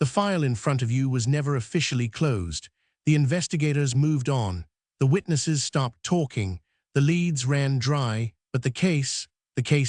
The file in front of you was never officially closed. The investigators moved on. The witnesses stopped talking. The leads ran dry, but the case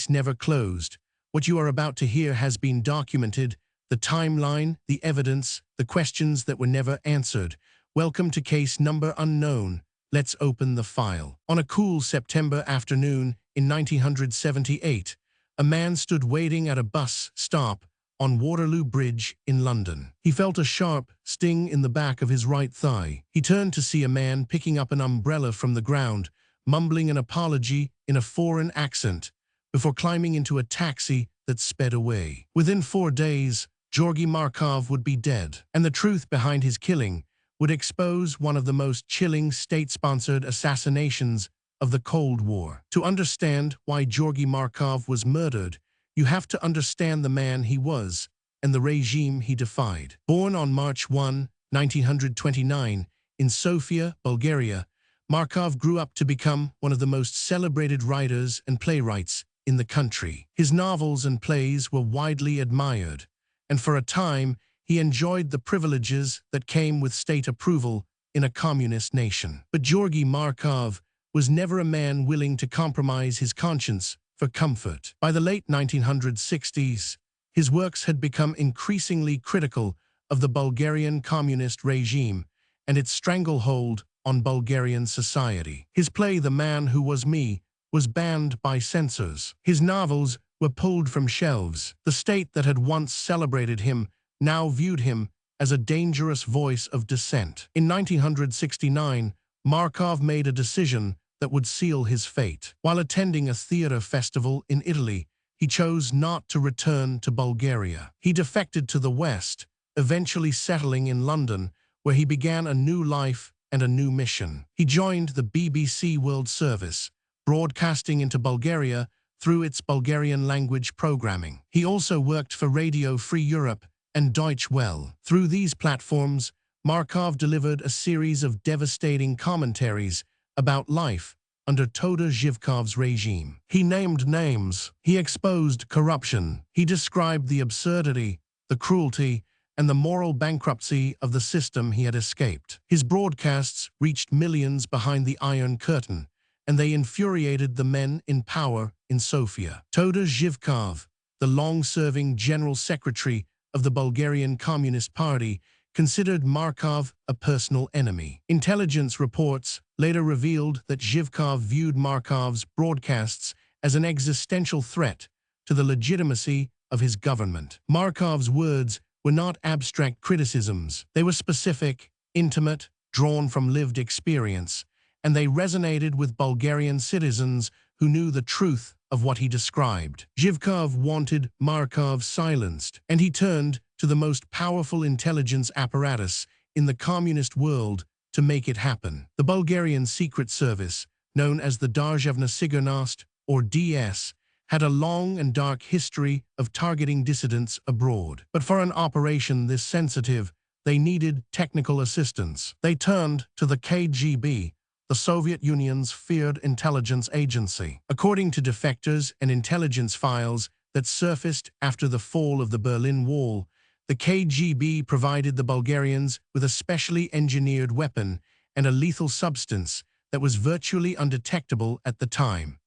never closed. What you are about to hear has been documented. The timeline, the evidence, the questions that were never answered. Welcome to case number unknown. Let's open the file. On a cool September afternoon in 1978, a man stood waiting at a bus stop on Waterloo Bridge in London. He felt a sharp sting in the back of his right thigh. He turned to see a man picking up an umbrella from the ground, mumbling an apology in a foreign accent, before climbing into a taxi that sped away. Within 4 days, Georgi Markov would be dead, and the truth behind his killing would expose one of the most chilling state-sponsored assassinations of the Cold War. To understand why Georgi Markov was murdered, you have to understand the man he was and the regime he defied. Born on March 1, 1929, in Sofia, Bulgaria, Markov grew up to become one of the most celebrated writers and playwrights in the country. His novels and plays were widely admired, and for a time, he enjoyed the privileges that came with state approval in a communist nation. But Georgi Markov was never a man willing to compromise his conscience for comfort. By the late 1960s, his works had become increasingly critical of the Bulgarian communist regime and its stranglehold on Bulgarian society. His play, The Man Who Was Me, was banned by censors. His novels were pulled from shelves. The state that had once celebrated him now viewed him as a dangerous voice of dissent. In 1969, Markov made a decision that would seal his fate. While attending a theater festival in Italy, he chose not to return to Bulgaria. He defected to the West, eventually settling in London, where he began a new life and a new mission. He joined the BBC World Service, broadcasting into Bulgaria through its Bulgarian language programming. He also worked for Radio Free Europe and Deutsche Welle. Through these platforms, Markov delivered a series of devastating commentaries about life under Todor Zhivkov's regime. He named names. He exposed corruption. He described the absurdity, the cruelty, and the moral bankruptcy of the system he had escaped. His broadcasts reached millions behind the Iron Curtain, and they infuriated the men in power in Sofia. Todor Zhivkov, the long-serving General Secretary of the Bulgarian Communist Party, considered Markov a personal enemy. Intelligence reports later revealed that Zhivkov viewed Markov's broadcasts as an existential threat to the legitimacy of his government. Markov's words were not abstract criticisms. They were specific, intimate, drawn from lived experience, and they resonated with Bulgarian citizens who knew the truth of what he described. Zhivkov wanted Markov silenced, and he turned to the most powerful intelligence apparatus in the communist world to make it happen. The Bulgarian Secret Service, known as the Državna Sigurnost, or DS, had a long and dark history of targeting dissidents abroad. But for an operation this sensitive, they needed technical assistance. They turned to the KGB, the Soviet Union's feared intelligence agency. According to defectors and intelligence files that surfaced after the fall of the Berlin Wall, the KGB provided the Bulgarians with a specially engineered weapon and a lethal substance that was virtually undetectable at the time: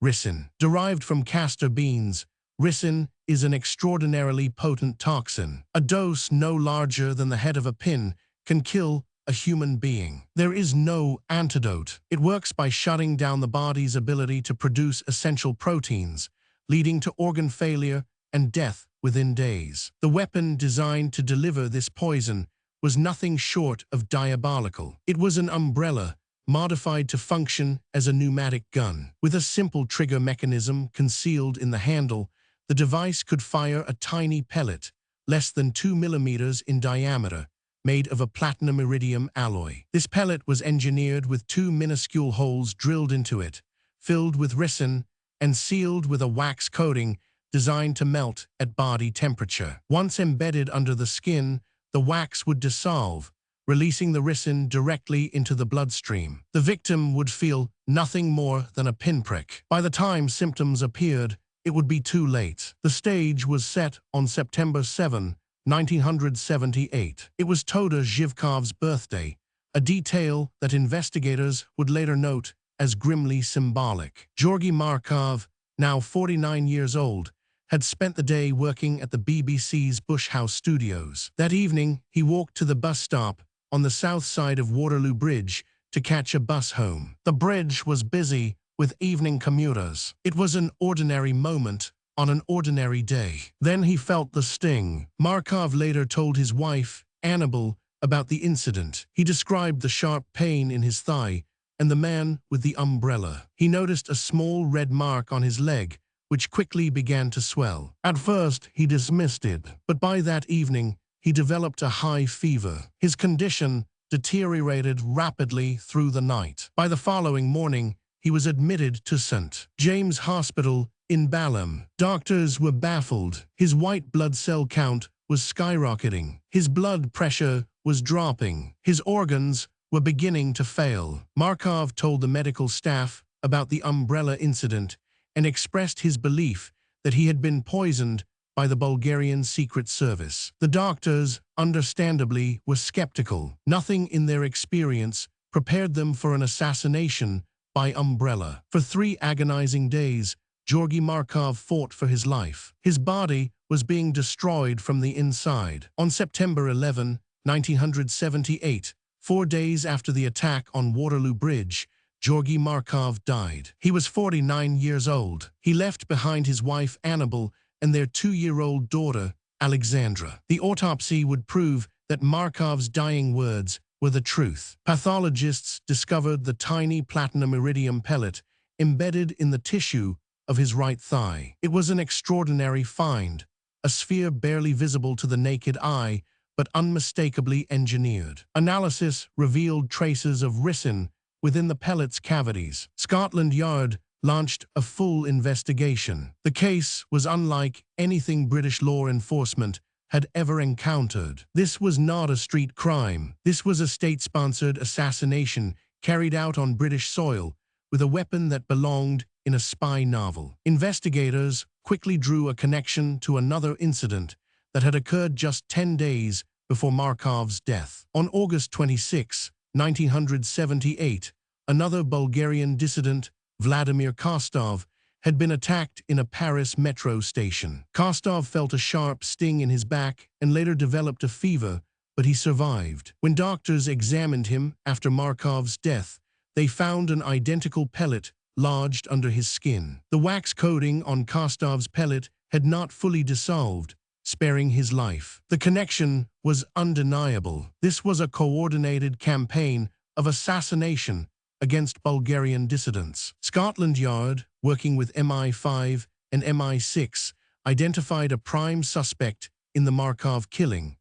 ricin. Derived from castor beans, ricin is an extraordinarily potent toxin. A dose no larger than the head of a pin can kill a human being. There is no antidote. It works by shutting down the body's ability to produce essential proteins, leading to organ failure and death within days. The weapon designed to deliver this poison was nothing short of diabolical. It was an umbrella modified to function as a pneumatic gun. With a simple trigger mechanism concealed in the handle, the device could fire a tiny pellet, less than 2 millimeters in diameter, made of a platinum-iridium alloy. This pellet was engineered with 2 minuscule holes drilled into it, filled with ricin, and sealed with a wax coating designed to melt at body temperature. Once embedded under the skin, the wax would dissolve, releasing the ricin directly into the bloodstream. The victim would feel nothing more than a pinprick. By the time symptoms appeared, it would be too late. The stage was set on September 7, 1978. It was Toda Zhivkov's birthday, a detail that investigators would later note as grimly symbolic. Georgi Markov, now 49 years old, had spent the day working at the BBC's Bush House studios. That evening, he walked to the bus stop on the south side of Waterloo Bridge to catch a bus home. The bridge was busy with evening commuters. It was an ordinary moment on an ordinary day. Then he felt the sting. Markov later told his wife, Annabel, about the incident. He described the sharp pain in his thigh and the man with the umbrella. He noticed a small red mark on his leg, which quickly began to swell. At first, he dismissed it, but by that evening, he developed a high fever. His condition deteriorated rapidly through the night. By the following morning, he was admitted to St. James Hospital in Balham. Doctors were baffled. His white blood cell count was skyrocketing. His blood pressure was dropping. His organs were beginning to fail. Markov told the medical staff about the umbrella incident and expressed his belief that he had been poisoned by the Bulgarian Secret Service. The doctors, understandably, were skeptical. Nothing in their experience prepared them for an assassination by umbrella. For 3 agonizing days, Georgi Markov fought for his life. His body was being destroyed from the inside. On September 11, 1978, 4 days after the attack on Waterloo Bridge, Georgi Markov died. He was 49 years old. He left behind his wife Annabel and their 2-year-old daughter, Alexandra. The autopsy would prove that Markov's dying words were the truth. Pathologists discovered the tiny platinum iridium pellet embedded in the tissue of his right thigh. It was an extraordinary find, a sphere barely visible to the naked eye, but unmistakably engineered. Analysis revealed traces of ricin within the pellet's cavities. Scotland Yard launched a full investigation. The case was unlike anything British law enforcement had ever encountered. This was not a street crime. This was a state-sponsored assassination carried out on British soil with a weapon that belonged in a spy novel. Investigators quickly drew a connection to another incident that had occurred just 10 days before Markov's death. On August 26, 1978, another Bulgarian dissident, Vladimir Kostov, had been attacked in a Paris metro station. Kostov felt a sharp sting in his back and later developed a fever, but he survived. When doctors examined him after Markov's death, they found an identical pellet lodged under his skin. The wax coating on Kostov's pellet had not fully dissolved, sparing his life. The connection was undeniable. This was a coordinated campaign of assassination against Bulgarian dissidents. Scotland Yard, working with MI5 and MI6, identified a prime suspect in the Markov killing,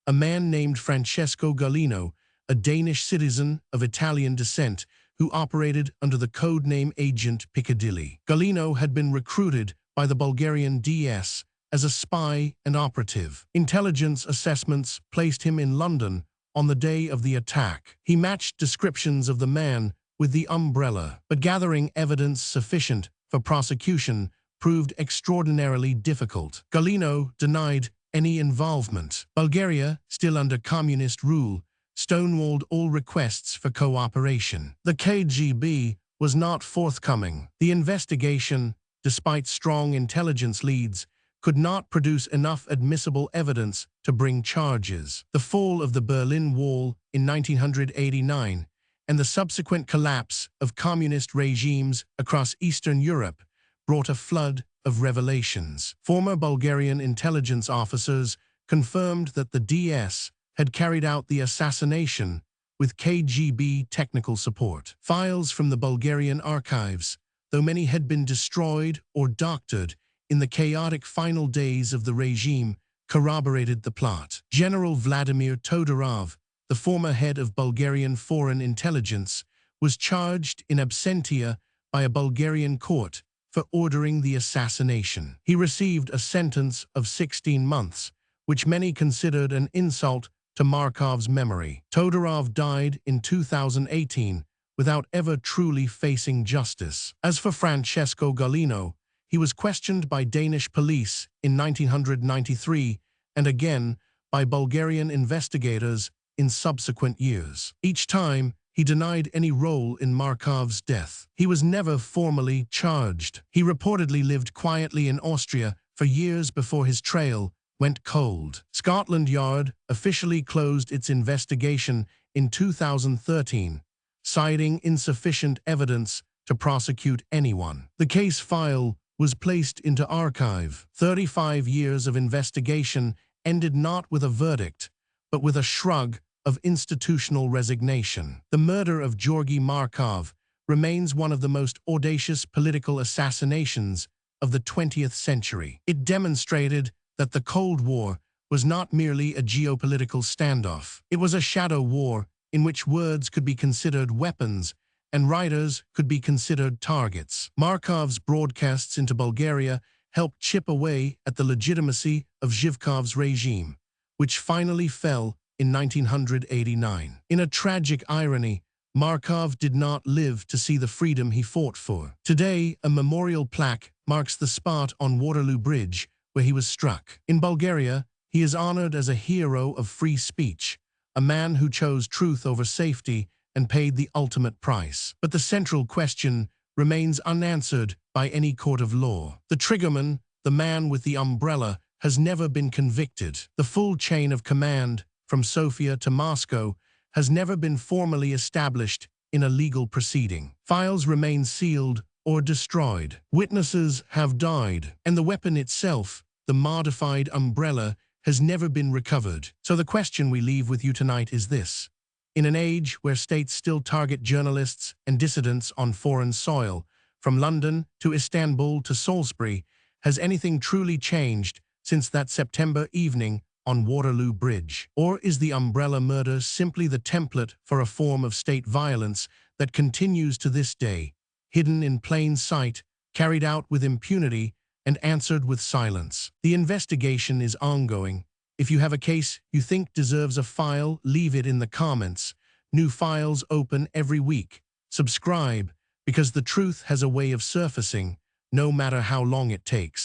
a man named Francesco Galino, a Danish citizen of Italian descent who operated under the codename Agent Piccadilly. Galino had been recruited by the Bulgarian DS as a spy and operative. Intelligence assessments placed him in London on the day of the attack. He matched descriptions of the man with the umbrella, but gathering evidence sufficient for prosecution proved extraordinarily difficult. Galino denied any involvement. Bulgaria, still under communist rule, stonewalled all requests for cooperation. The KGB was not forthcoming. The investigation, despite strong intelligence leads, could not produce enough admissible evidence to bring charges. The fall of the Berlin Wall in 1989 and the subsequent collapse of communist regimes across Eastern Europe brought a flood of revelations. Former Bulgarian intelligence officers confirmed that the DS had carried out the assassination with KGB technical support. Files from the Bulgarian archives, though many had been destroyed or doctored in the chaotic final days of the regime, corroborated the plot. General Vladimir Todorov, the former head of Bulgarian foreign intelligence, was charged in absentia by a Bulgarian court for ordering the assassination. He received a sentence of 16 months, which many considered an insult to Markov's memory. Todorov died in 2018 without ever truly facing justice. As for Francesco Galino, he was questioned by Danish police in 1993 and again by Bulgarian investigators in subsequent years. Each time, he denied any role in Markov's death. He was never formally charged. He reportedly lived quietly in Austria for years before his trail went cold. Scotland Yard officially closed its investigation in 2013, citing insufficient evidence to prosecute anyone. The case file was placed into archive. 35 years of investigation ended not with a verdict, but with a shrug of institutional resignation. The murder of Georgi Markov remains one of the most audacious political assassinations of the 20th century. It demonstrated that the Cold War was not merely a geopolitical standoff. It was a shadow war in which words could be considered weapons and writers could be considered targets. Markov's broadcasts into Bulgaria helped chip away at the legitimacy of Zhivkov's regime, which finally fell in 1989. In a tragic irony, Markov did not live to see the freedom he fought for. Today, a memorial plaque marks the spot on Waterloo Bridge where he was struck. In Bulgaria, he is honored as a hero of free speech, a man who chose truth over safety and paid the ultimate price. But the central question remains unanswered by any court of law. The triggerman, the man with the umbrella, has never been convicted. The full chain of command, from Sofia to Moscow, has never been formally established in a legal proceeding. Files remain sealed or destroyed. Witnesses have died, and the weapon itself, the modified umbrella, has never been recovered. So the question we leave with you tonight is this. In an age where states still target journalists and dissidents on foreign soil, from London to Istanbul to Salisbury, has anything truly changed since that September evening on Waterloo Bridge? Or is the umbrella murder simply the template for a form of state violence that continues to this day, hidden in plain sight, carried out with impunity, and answered with silence? The investigation is ongoing. If you have a case you think deserves a file, leave it in the comments. New files open every week. Subscribe, because the truth has a way of surfacing, no matter how long it takes.